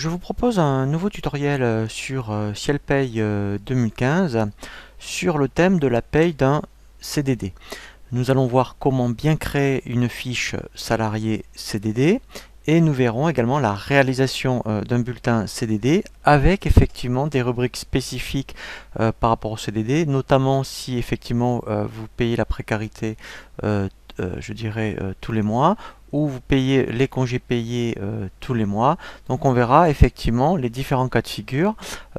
Je vous propose un nouveau tutoriel sur Cielpaye 2015 sur le thème de la paye d'un CDD. Nous allons voir comment bien créer une fiche salarié CDD et nous verrons également la réalisation d'un bulletin CDD avec effectivement des rubriques spécifiques par rapport au CDD, notamment si effectivement vous payez la précarité je dirais tous les mois, ou vous payez les congés payés tous les mois. Donc on verra effectivement les différents cas de figure,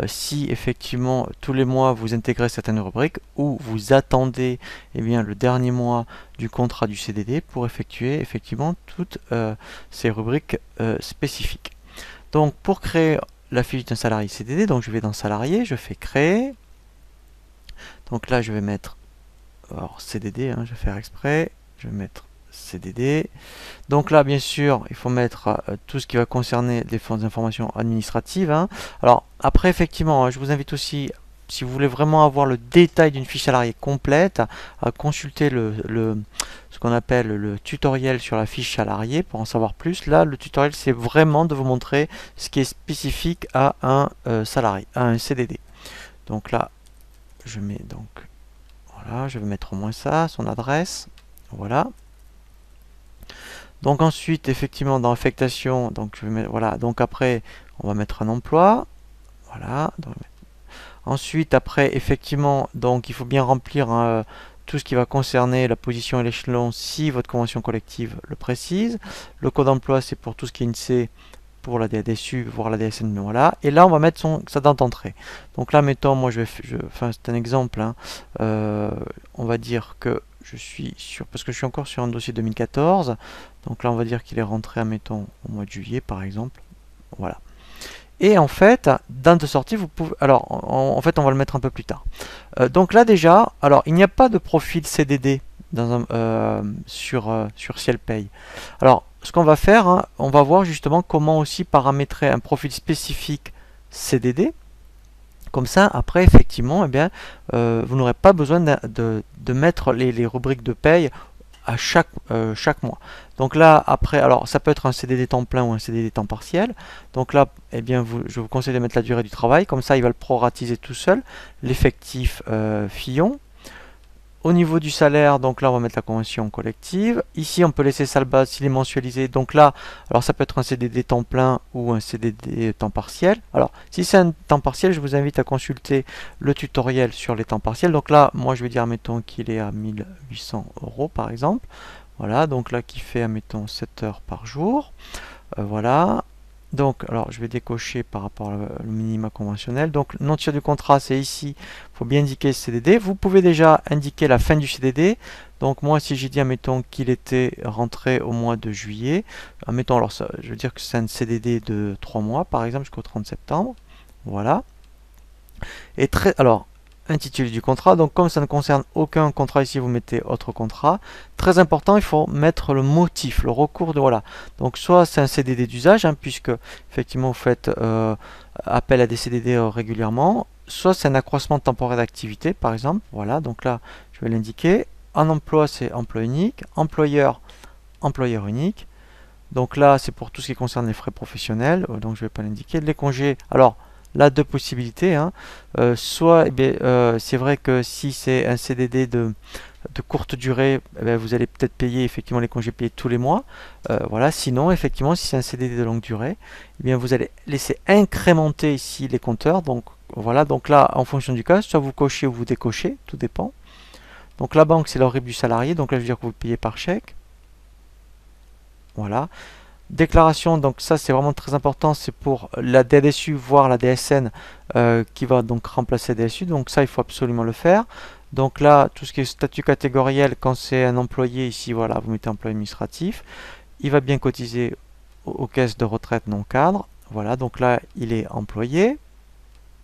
si effectivement tous les mois vous intégrez certaines rubriques ou vous attendez le dernier mois du contrat du CDD pour effectuer effectivement toutes ces rubriques spécifiques. Donc pour créer la fiche d'un salarié CDD, donc je vais dans salarié, je fais créer. Donc là je vais mettre CDD, je vais faire exprès, je vais mettre CDD. Donc là, bien sûr, il faut mettre tout ce qui va concerner les informations administratives. Alors, après, effectivement, je vous invite aussi, si vous voulez vraiment avoir le détail d'une fiche salariée complète, à consulter ce qu'on appelle le tutoriel sur la fiche salariée pour en savoir plus. Là, le tutoriel, c'est vraiment de vous montrer ce qui est spécifique à un salarié, à un CDD. Donc là, je mets donc, voilà, je vais mettre au moins ça, son adresse. Voilà. Donc ensuite, effectivement, dans affectation, donc je vais mettre, voilà, donc après, on va mettre un emploi. Voilà. Donc, ensuite, après, effectivement, donc il faut bien remplir tout ce qui va concerner la position et l'échelon si votre convention collective le précise. Le code emploi, c'est pour tout ce qui est INSEE, pour la DSU, voire la DSN, voilà. Et là, on va mettre sa date d'entrée. Donc là, mettons, moi, enfin, c'est un exemple. On va dire que je suis sur, parce que je suis encore sur un dossier 2014. Donc là, on va dire qu'il est rentré, admettons, au mois de juillet, par exemple. Voilà. Et en fait, date de sortie, vous pouvez. Alors, en fait, on va le mettre un peu plus tard. Donc là, déjà, alors, il n'y a pas de profil CDD sur Cielpaye. Alors, ce qu'on va faire, on va voir justement comment aussi paramétrer un profil spécifique CDD. Comme ça, après, effectivement, vous n'aurez pas besoin de mettre les rubriques de paye à chaque mois. Donc là, après, alors ça peut être un CDD temps plein ou un CDD temps partiel. Donc là, je vous conseille de mettre la durée du travail. Comme ça, il va le proratiser tout seul. L'effectif Fillon. Au niveau du salaire, donc là on va mettre la convention collective. Ici on peut laisser salle base s'il est mensualisé. Donc là, alors ça peut être un CDD temps plein ou un CDD temps partiel. Alors si c'est un temps partiel, je vous invite à consulter le tutoriel sur les temps partiels. Donc là, moi je vais dire, mettons qu'il est à 1800 € par exemple. Voilà, donc là qui fait, mettons 7 heures par jour. Voilà. Donc, alors je vais décocher par rapport au minima conventionnel. Donc, le nom de tir du contrat, c'est ici. Il faut bien indiquer CDD. Vous pouvez déjà indiquer la fin du CDD. Donc, moi, si j'ai dit, admettons qu'il était rentré au mois de juillet, admettons, alors ça, je veux dire que c'est un CDD de 3 mois, par exemple, jusqu'au 30 septembre. Voilà. Et alors, intitulé du contrat. Donc, comme ça ne concerne aucun contrat ici, vous mettez autre contrat. Très important, il faut mettre le motif, le recours de voilà. Donc, soit c'est un CDD d'usage, puisque effectivement vous faites appel à des CDD régulièrement. Soit c'est un accroissement temporaire d'activité, par exemple. Voilà, donc là, je vais l'indiquer. En emploi, c'est emploi unique. Employeur, employeur unique. Donc là, c'est pour tout ce qui concerne les frais professionnels. Donc, je ne vais pas l'indiquer. Les congés, alors là, deux possibilités. Soit, c'est vrai que si c'est un CDD de courte durée, vous allez peut-être payer effectivement les congés payés tous les mois. Voilà. Sinon, effectivement, si c'est un CDD de longue durée, vous allez laisser incrémenter ici les compteurs. Donc voilà. Donc là, en fonction du cas, soit vous cochez ou vous décochez, tout dépend. Donc la banque, c'est le RIB du salarié. Donc là, je veux dire que vous payez par chèque. Voilà. Déclaration, donc ça c'est vraiment très important, c'est pour la DSU voire la DSN qui va donc remplacer la DSU, donc ça il faut absolument le faire. Donc là, tout ce qui est statut catégoriel, quand c'est un employé ici, voilà, vous mettez employé administratif, il va bien cotiser aux caisses de retraite non cadre. Voilà, donc là il est employé,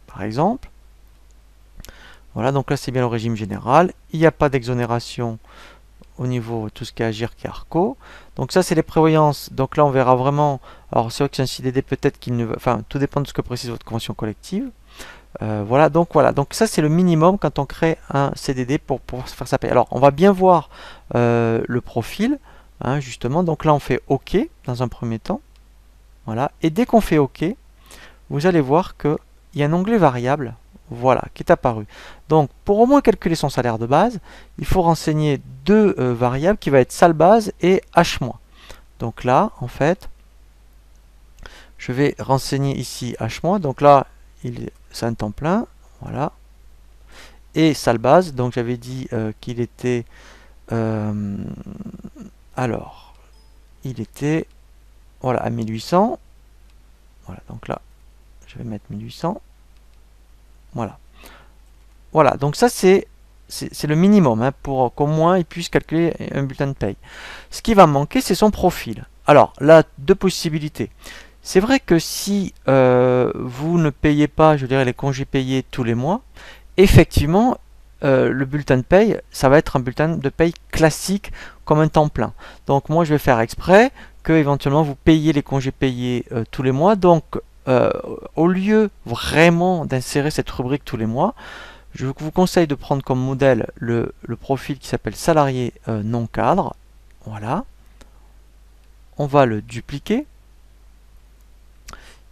par exemple. Voilà, donc là c'est bien le régime général, il n'y a pas d'exonération au niveau de tout ce qui est Agir qui est Arco. Donc ça c'est les prévoyances. Donc là on verra vraiment. Alors c'est vrai que c'est un CDD, peut-être qu'il ne va. Enfin, tout dépend de ce que précise votre convention collective. Voilà. Donc ça c'est le minimum quand on crée un CDD pour pouvoir faire sa paie. Alors on va bien voir le profil, justement. Donc là on fait OK dans un premier temps. Voilà. Et dès qu'on fait OK, vous allez voir qu'il y a un onglet variable, voilà, qui est apparu. Donc, pour au moins calculer son salaire de base, il faut renseigner deux variables qui va être salle base et H-. Donc là, en fait, je vais renseigner ici H-. Donc là, c'est un temps plein, voilà. Et salle base, donc j'avais dit qu'il était... alors, il était... Voilà, à 1800. Voilà, donc là, je vais mettre 1800. Voilà. Voilà, donc ça c'est le minimum hein, pour qu'au moins il puisse calculer un bulletin de paye. Ce qui va manquer, c'est son profil. Alors, là, deux possibilités. C'est vrai que si vous ne payez pas, je dirais, les congés payés tous les mois, effectivement, le bulletin de paye, ça va être un bulletin de paye classique comme un temps plein. Donc moi, je vais faire exprès que éventuellement vous payez les congés payés tous les mois. Donc, au lieu vraiment d'insérer cette rubrique tous les mois, je vous conseille de prendre comme modèle le profil qui s'appelle salarié non cadre. Voilà. On va le dupliquer.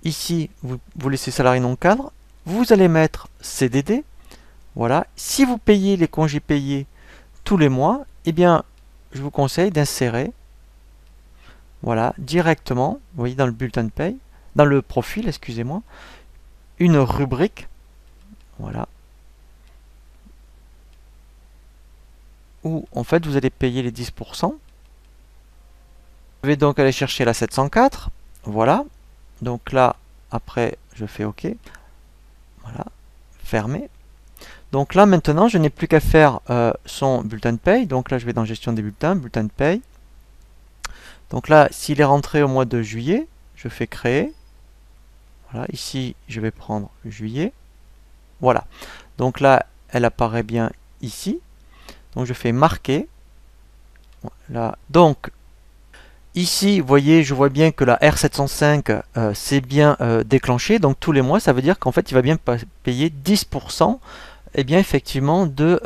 Ici, vous laissez salarié non cadre. Vous allez mettre CDD. Voilà. Si vous payez les congés payés tous les mois, eh bien, je vous conseille d'insérer, voilà, directement, vous voyez dans le bulletin de paye, dans le profil, excusez-moi, une rubrique, voilà, où en fait vous allez payer les 10%. Je vais donc aller chercher la 704, voilà. Donc là, après, je fais OK, voilà, fermer. Donc là, maintenant, je n'ai plus qu'à faire son bulletin de paye. Donc là, je vais dans gestion des bulletins, bulletin de paye. Donc là, s'il est rentré au mois de juillet, je fais créer. Voilà, ici, je vais prendre juillet. Voilà. Donc là, elle apparaît bien ici. Donc je fais marquer. Voilà. Donc, ici, vous voyez, je vois bien que la R705 c'est bien déclenché. Donc tous les mois, ça veut dire qu'en fait, il va bien payer 10%. Et bien effectivement de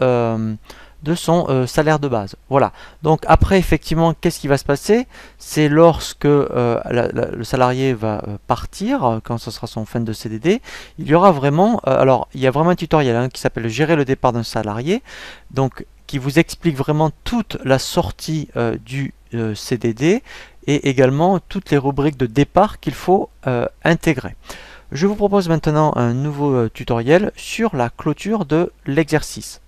son salaire de base. Voilà. Donc après effectivement, qu'est-ce qui va se passer? C'est lorsque le salarié va partir, quand ce sera son fin de CDD, il y aura vraiment, alors il y a vraiment un tutoriel hein, qui s'appelle gérer le départ d'un salarié, donc qui vous explique vraiment toute la sortie du CDD et également toutes les rubriques de départ qu'il faut intégrer. Je vous propose maintenant un nouveau tutoriel sur la clôture de l'exercice.